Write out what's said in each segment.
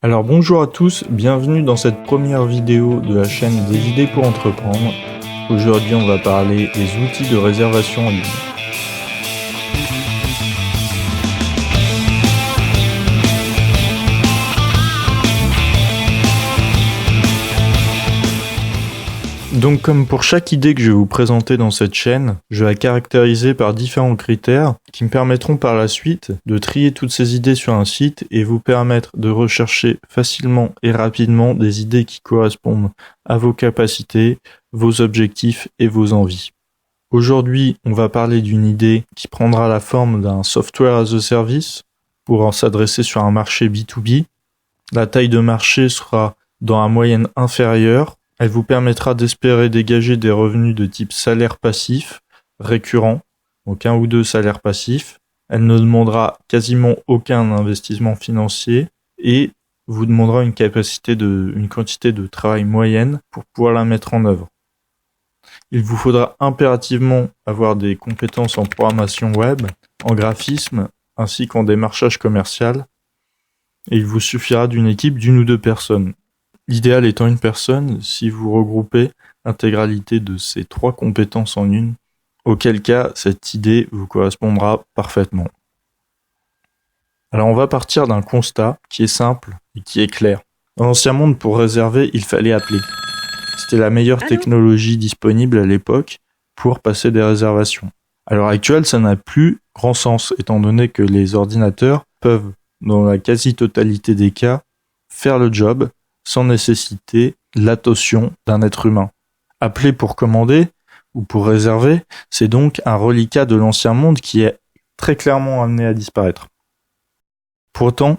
Alors bonjour à tous, bienvenue dans cette première vidéo de la chaîne des idées pour entreprendre. Aujourd'hui on va parler des outils de réservation en ligne. Donc comme pour chaque idée que je vais vous présenter dans cette chaîne, je vais la caractériser par différents critères qui me permettront par la suite de trier toutes ces idées sur un site et vous permettre de rechercher facilement et rapidement des idées qui correspondent à vos capacités, vos objectifs et vos envies. Aujourd'hui, on va parler d'une idée qui prendra la forme d'un software as a service pour s'adresser sur un marché B2B. La taille de marché sera dans la moyenne inférieure. Elle vous permettra d'espérer dégager des revenus de type salaire passif, récurrent, donc 1 ou 2 salaires passifs. Elle ne demandera quasiment aucun investissement financier et vous demandera une quantité de travail moyenne pour pouvoir la mettre en œuvre. Il vous faudra impérativement avoir des compétences en programmation web, en graphisme, ainsi qu'en démarchage commercial. Et il vous suffira d'une équipe d'1 ou 2 personnes. L'idéal étant une personne, si vous regroupez l'intégralité de ces 3 compétences en une, auquel cas cette idée vous correspondra parfaitement. Alors on va partir d'un constat qui est simple et qui est clair. Dans l'ancien monde, pour réserver, il fallait appeler. C'était la meilleure technologie disponible à l'époque pour passer des réservations. À l'heure actuelle, ça n'a plus grand sens, étant donné que les ordinateurs peuvent, dans la quasi-totalité des cas, faire le job sans nécessiter l'attention d'un être humain. Appeler pour commander ou pour réserver, c'est donc un reliquat de l'ancien monde qui est très clairement amené à disparaître. Pourtant,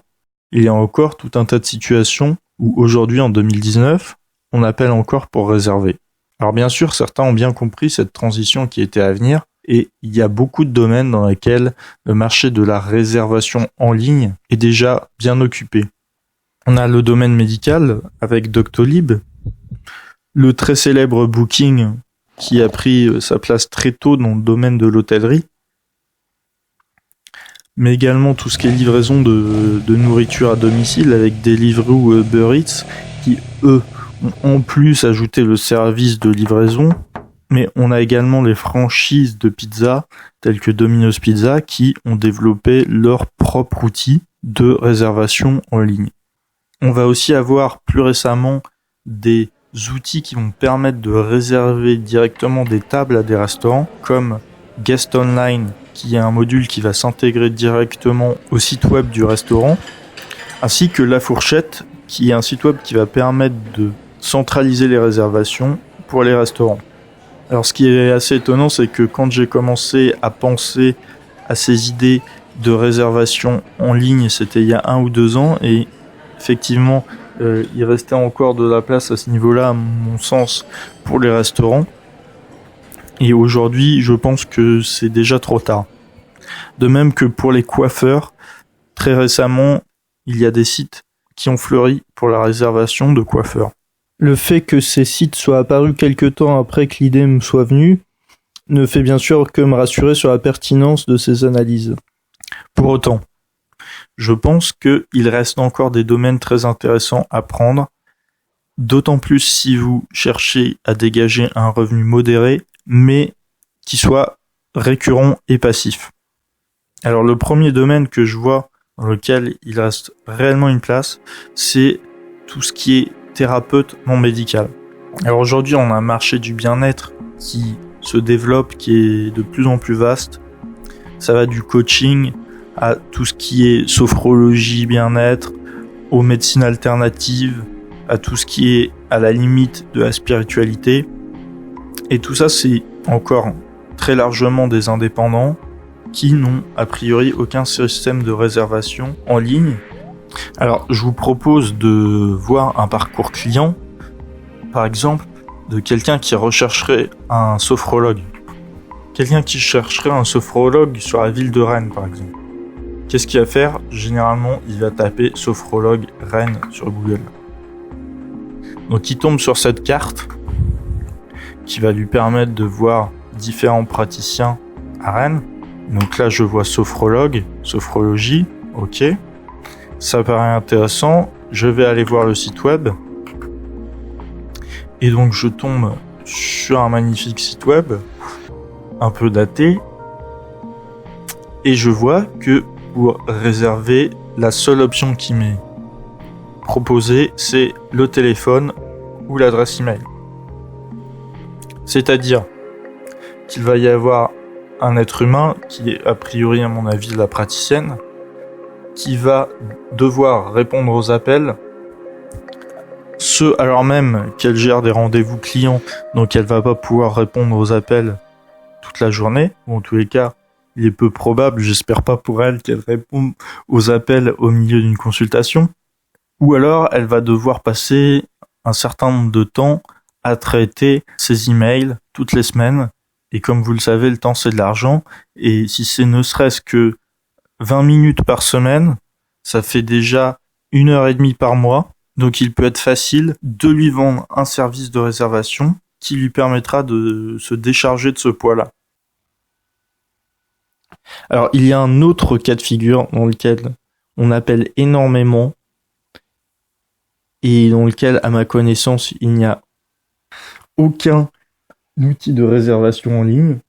il y a encore tout un tas de situations où aujourd'hui en 2019, on appelle encore pour réserver. Alors bien sûr, certains ont bien compris cette transition qui était à venir et il y a beaucoup de domaines dans lesquels le marché de la réservation en ligne est déjà bien occupé. On a le domaine médical avec Doctolib, le très célèbre Booking qui a pris sa place très tôt dans le domaine de l'hôtellerie, mais également tout ce qui est livraison de nourriture à domicile avec Deliveroo ou Uber Eats qui, eux, ont en plus ajouté le service de livraison, mais on a également les franchises de pizza telles que Domino's Pizza qui ont développé leur propre outil de réservation en ligne. On va aussi avoir plus récemment des outils qui vont permettre de réserver directement des tables à des restaurants, comme Guest Online, qui est un module qui va s'intégrer directement au site web du restaurant, ainsi que La Fourchette, qui est un site web qui va permettre de centraliser les réservations pour les restaurants. Alors ce qui est assez étonnant, c'est que quand j'ai commencé à penser à ces idées de réservation en ligne, c'était il y a 1 ou 2 ans, et effectivement, il restait encore de la place à ce niveau-là, à mon sens, pour les restaurants. Et aujourd'hui, je pense que c'est déjà trop tard. De même que pour les coiffeurs, très récemment, il y a des sites qui ont fleuri pour la réservation de coiffeurs. Le fait que ces sites soient apparus quelque temps après que l'idée me soit venue ne fait bien sûr que me rassurer sur la pertinence de ces analyses. Pour autant, je pense qu'il reste encore des domaines très intéressants à prendre, d'autant plus si vous cherchez à dégager un revenu modéré, mais qui soit récurrent et passif. Alors le premier domaine que je vois dans lequel il reste réellement une place, c'est tout ce qui est thérapeute non médical. Alors aujourd'hui, on a un marché du bien-être qui se développe, qui est de plus en plus vaste. Ça va du coaching à tout ce qui est sophrologie, bien-être, aux médecines alternatives, à tout ce qui est à la limite de la spiritualité. Et tout ça, c'est encore très largement des indépendants qui n'ont a priori aucun système de réservation en ligne. Alors, je vous propose de voir un parcours client, par exemple, de quelqu'un qui rechercherait un sophrologue. Quelqu'un qui chercherait un sophrologue sur la ville de Rennes, par exemple. Qu'est-ce qu'il va faire ? Généralement, il va taper sophrologue Rennes sur Google. Donc il tombe sur cette carte qui va lui permettre de voir différents praticiens à Rennes. Donc là, je vois sophrologue, sophrologie, ok. Ça paraît intéressant. je vais aller voir le site web. Et donc je tombe sur un magnifique site web, un peu daté, et je vois que pour réserver, la seule option qui m'est proposée, c'est le téléphone ou l'adresse email. C'est-à-dire qu'il va y avoir un être humain, qui est a priori à mon avis la praticienne, qui va devoir répondre aux appels, ce alors même qu'elle gère des rendez-vous clients, donc elle va pas pouvoir répondre aux appels toute la journée, ou en tous les cas, il est peu probable, j'espère pas pour elle, qu'elle réponde aux appels au milieu d'une consultation, ou alors elle va devoir passer un certain nombre de temps à traiter ses emails toutes les semaines, et comme vous le savez, le temps c'est de l'argent, et si c'est ne serait-ce que 20 minutes par semaine, ça fait déjà 1h30 par mois, donc il peut être facile de lui vendre un service de réservation qui lui permettra de se décharger de ce poids-là. Alors il y a un autre cas de figure dans lequel on appelle énormément et dans lequel, à ma connaissance, il n'y a aucun outil de réservation en ligne,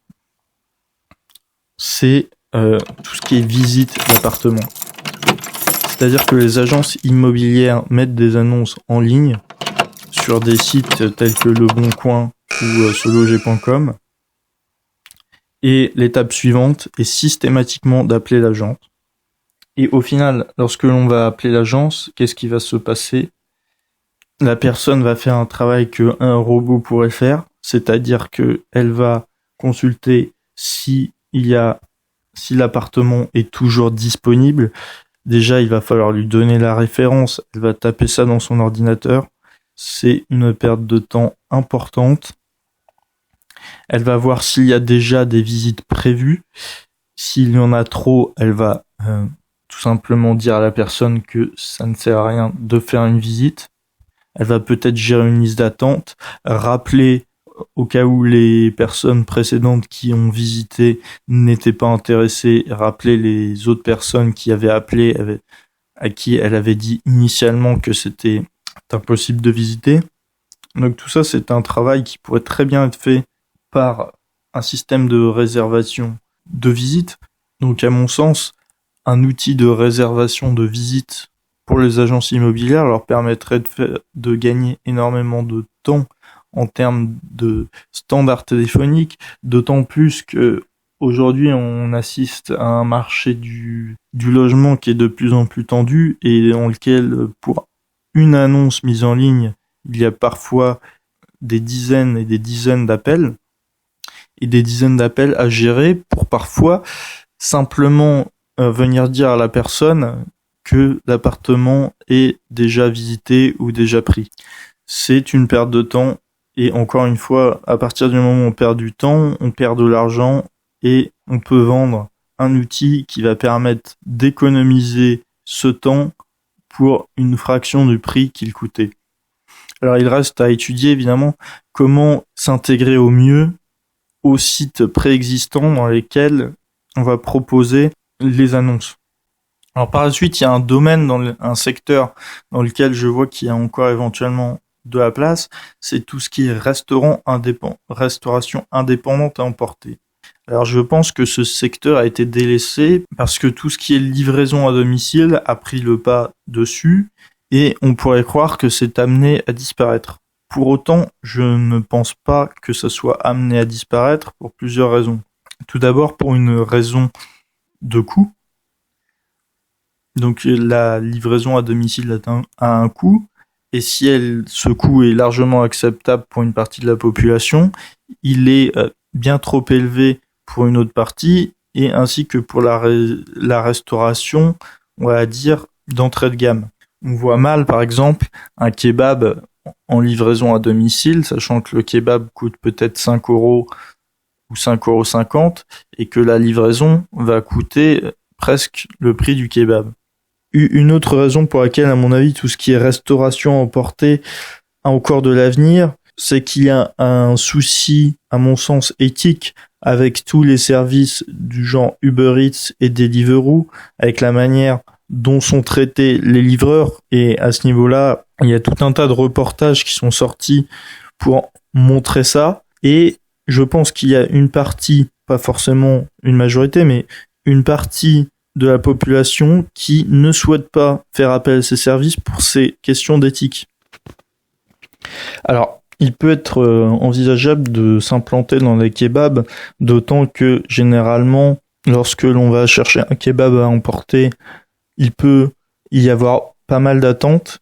c'est tout ce qui est visite d'appartement. C'est-à-dire que les agences immobilières mettent des annonces en ligne sur des sites tels que Le Bon Coin ou seloger.com. Et l'étape suivante est systématiquement d'appeler l'agence. Et au final, lorsque l'on va appeler l'agence, qu'est-ce qui va se passer ? La personne va faire un travail qu'un robot pourrait faire, c'est-à-dire que elle va consulter si l'appartement est toujours disponible. Déjà, il va falloir lui donner la référence, elle va taper ça dans son ordinateur. C'est une perte de temps importante. Elle va voir s'il y a déjà des visites prévues. S'il y en a trop, elle va tout simplement dire à la personne que ça ne sert à rien de faire une visite. Elle va peut-être gérer une liste d'attente, rappeler au cas où les personnes précédentes qui ont visité n'étaient pas intéressées, rappeler les autres personnes qui avaient appelé, à qui elle avait dit initialement que c'était impossible de visiter. Donc tout ça, c'est un travail qui pourrait très bien être fait par un système de réservation de visite. Donc à mon sens, un outil de réservation de visite pour les agences immobilières leur permettrait de gagner énormément de temps en termes de standards téléphoniques, d'autant plus que aujourd'hui on assiste à un marché du logement qui est de plus en plus tendu et dans lequel pour une annonce mise en ligne, il y a parfois des dizaines et des dizaines d'appels et des dizaines d'appels à gérer pour parfois simplement venir dire à la personne que l'appartement est déjà visité ou déjà pris. C'est une perte de temps et encore une fois, à partir du moment où on perd du temps, on perd de l'argent et on peut vendre un outil qui va permettre d'économiser ce temps pour une fraction du prix qu'il coûtait. Alors il reste à étudier évidemment comment s'intégrer au mieux aux sites préexistants dans lesquels on va proposer les annonces. Alors par la suite, il y a un domaine, un secteur dans lequel je vois qu'il y a encore éventuellement de la place, c'est tout ce qui est restauration indépendante à emporter. Alors je pense que ce secteur a été délaissé parce que tout ce qui est livraison à domicile a pris le pas dessus et on pourrait croire que c'est amené à disparaître. Pour autant, je ne pense pas que ça soit amené à disparaître pour plusieurs raisons. Tout d'abord pour une raison de coût. Donc la livraison à domicile a un coût, et si ce coût est largement acceptable pour une partie de la population, il est bien trop élevé pour une autre partie, et ainsi que pour la restauration, on va dire, d'entrée de gamme. On voit mal, par exemple, un kebab en livraison à domicile, sachant que le kebab coûte peut-être 5 € ou 5,50 €, et que la livraison va coûter presque le prix du kebab. Une autre raison pour laquelle, à mon avis, tout ce qui est restauration emportée a encore de l'avenir, c'est qu'il y a un souci, à mon sens, éthique avec tous les services du genre Uber Eats et Deliveroo, avec la manière dont sont traités les livreurs. Et à ce niveau-là, il y a tout un tas de reportages qui sont sortis pour montrer ça. Et je pense qu'il y a une partie, pas forcément une majorité, mais une partie de la population qui ne souhaite pas faire appel à ces services pour ces questions d'éthique. Alors, il peut être envisageable de s'implanter dans les kebabs, d'autant que généralement, lorsque l'on va chercher un kebab à emporter, il peut y avoir pas mal d'attentes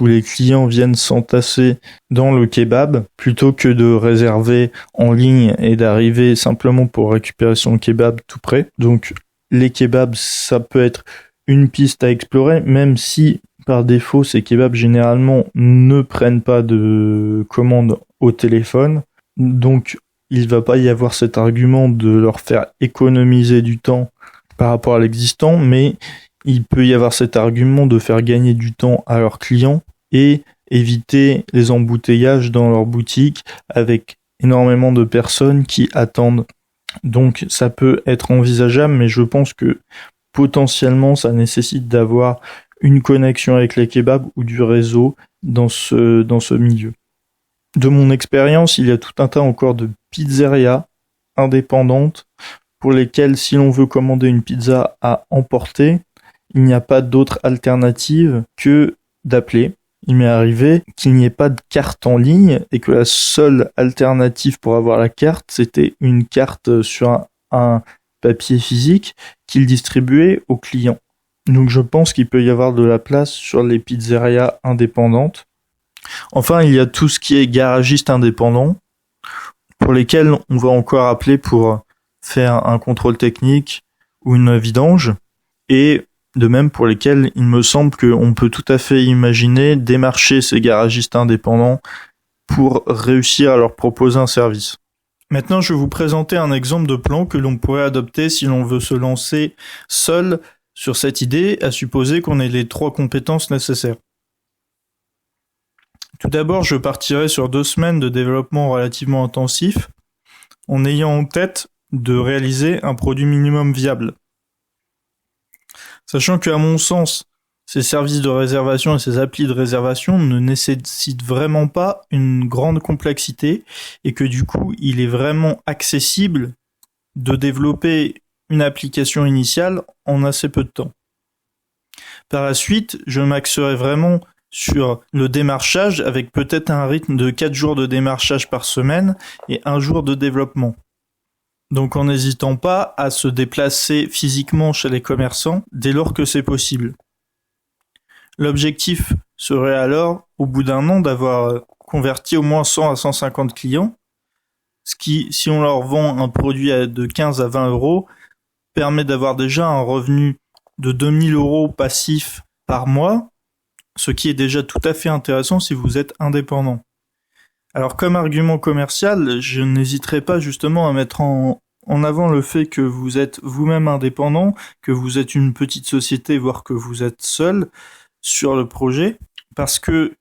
où les clients viennent s'entasser dans le kebab plutôt que de réserver en ligne et d'arriver simplement pour récupérer son kebab tout près. Donc les kebabs, ça peut être une piste à explorer, même si par défaut ces kebabs généralement ne prennent pas de commande au téléphone. Donc il va pas y avoir cet argument de leur faire économiser du temps par rapport à l'existant, mais il peut y avoir cet argument de faire gagner du temps à leurs clients et éviter les embouteillages dans leur boutique avec énormément de personnes qui attendent. Donc ça peut être envisageable, mais je pense que potentiellement ça nécessite d'avoir une connexion avec les kebabs ou du réseau dans ce milieu. De mon expérience, il y a tout un tas encore de pizzerias indépendantes pour lesquelles, si l'on veut commander une pizza à emporter, il n'y a pas d'autre alternative que d'appeler. Il m'est arrivé qu'il n'y ait pas de carte en ligne et que la seule alternative pour avoir la carte, c'était une carte sur un papier physique qu'il distribuait aux clients. Donc je pense qu'il peut y avoir de la place sur les pizzerias indépendantes. Enfin, il y a tout ce qui est garagiste indépendant, pour lesquels on va encore appeler pour faire un contrôle technique ou une vidange, et de même pour lesquels il me semble qu'on peut tout à fait imaginer démarcher ces garagistes indépendants pour réussir à leur proposer un service. Maintenant, je vais vous présenter un exemple de plan que l'on pourrait adopter si l'on veut se lancer seul sur cette idée, à supposer qu'on ait les 3 compétences nécessaires. Tout d'abord, je partirai sur 2 semaines de développement relativement intensif, en ayant en tête de réaliser un produit minimum viable. Sachant qu'à mon sens, ces services de réservation et ces applis de réservation ne nécessitent vraiment pas une grande complexité et que du coup, il est vraiment accessible de développer une application initiale en assez peu de temps. Par la suite, je m'axerai vraiment sur le démarchage avec peut-être un rythme de 4 jours de démarchage par semaine et 1 jour de développement. Donc en n'hésitant pas à se déplacer physiquement chez les commerçants dès lors que c'est possible. L'objectif serait alors, au bout d'un an, d'avoir converti au moins 100 à 150 clients, ce qui, si on leur vend un produit de 15 à 20 euros, permet d'avoir déjà un revenu de 2000 euros passif par mois, ce qui est déjà tout à fait intéressant si vous êtes indépendant. Alors comme argument commercial, je n'hésiterai pas justement à mettre en avant le fait que vous êtes vous-même indépendant, que vous êtes une petite société, voire que vous êtes seul sur le projet, parce que,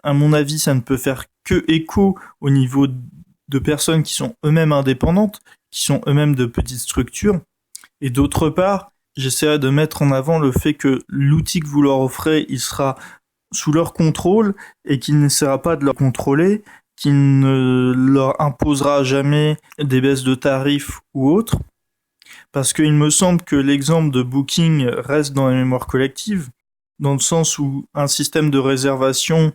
à mon avis, ça ne peut faire que écho au niveau de personnes qui sont eux-mêmes indépendantes, qui sont eux-mêmes de petites structures, et d'autre part, j'essaierai de mettre en avant le fait que l'outil que vous leur offrez, il sera sous leur contrôle et qu'il n'essaiera pas de leur contrôler, qu'il ne leur imposera jamais des baisses de tarifs ou autres, parce qu'il me semble que l'exemple de Booking reste dans la mémoire collective, dans le sens où un système de réservation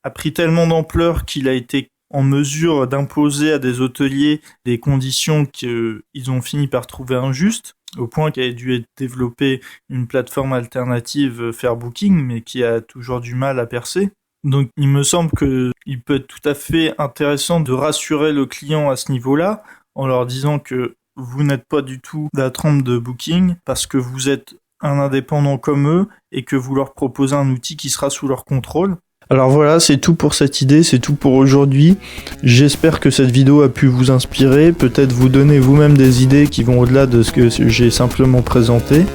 a pris tellement d'ampleur qu'il a été en mesure d'imposer à des hôteliers des conditions qu'ils ont fini par trouver injustes, au point qu'il a dû être développé une plateforme alternative Fair Booking, mais qui a toujours du mal à percer. Donc il me semble qu'il peut être tout à fait intéressant de rassurer le client à ce niveau-là, en leur disant que vous n'êtes pas du tout la trempe de Booking, parce que vous êtes un indépendant comme eux, et que vous leur proposez un outil qui sera sous leur contrôle. Alors voilà, c'est tout pour cette idée, c'est tout pour aujourd'hui. J'espère que cette vidéo a pu vous inspirer, peut-être vous donner vous-même des idées qui vont au-delà de ce que j'ai simplement présenté.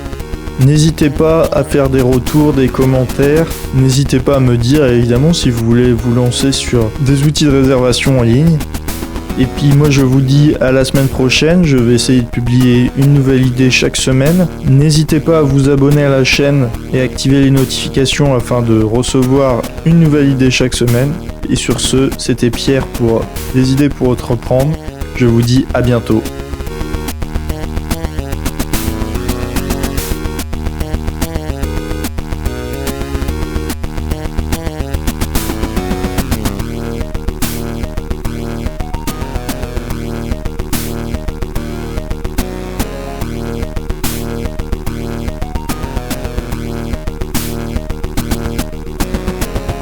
N'hésitez pas à faire des retours, des commentaires, n'hésitez pas à me dire évidemment si vous voulez vous lancer sur des outils de réservation en ligne. Et puis moi je vous dis à la semaine prochaine, je vais essayer de publier une nouvelle idée chaque semaine. N'hésitez pas à vous abonner à la chaîne et activer les notifications afin de recevoir une nouvelle idée chaque semaine. Et sur ce, c'était Pierre pour des idées pour entreprendre. Je vous dis à bientôt.